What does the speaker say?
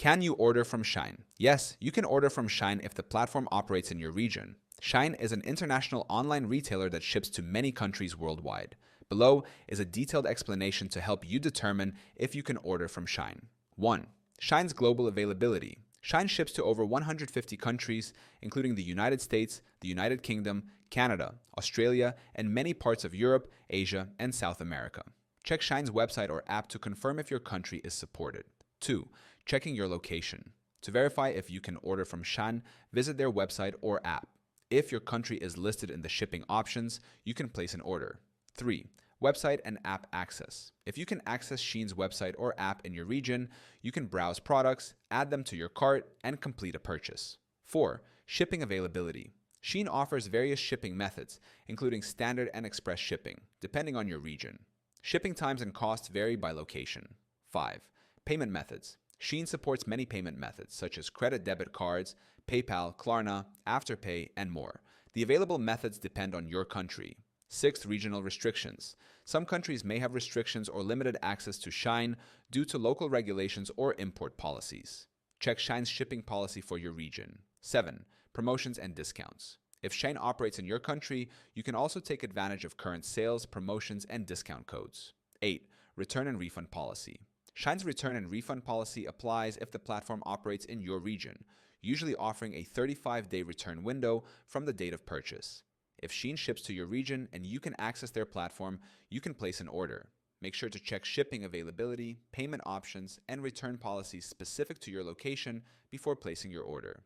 Can you order from Shein? Yes, you can order from Shein if the platform operates in your region. Shein is an international online retailer that ships to many countries worldwide. Below is a detailed explanation to help you determine if you can order from Shein. 1. Shein's global availability. Shein ships to over 150 countries, including the United States, the United Kingdom, Canada, Australia, and many parts of Europe, Asia, and South America. Check Shein's website or app to confirm if your country is supported. 2. Checking your location. To verify if you can order from Shein, visit their website or app. If your country is listed in the shipping options, you can place an order. 3. Website and app access. If you can access Shein's website or app in your region, you can browse products, add them to your cart, and complete a purchase. 4. Shipping availability. Shein offers various shipping methods, including standard and express shipping, depending on your region. Shipping times and costs vary by location. 5. Payment methods. Shein supports many payment methods, such as credit debit cards, PayPal, Klarna, Afterpay, and more. The available methods depend on your country. 6. Regional restrictions. Some countries may have restrictions or limited access to Shein due to local regulations or import policies. Check Shein's shipping policy for your region. 7. Promotions and discounts. If Shein operates in your country, you can also take advantage of current sales, promotions, and discount codes. 8. Return and refund policy. Shein's return and refund policy applies if the platform operates in your region, usually offering a 35-day return window from the date of purchase. If Shein ships to your region and you can access their platform, you can place an order. Make sure to check shipping availability, payment options, and return policies specific to your location before placing your order.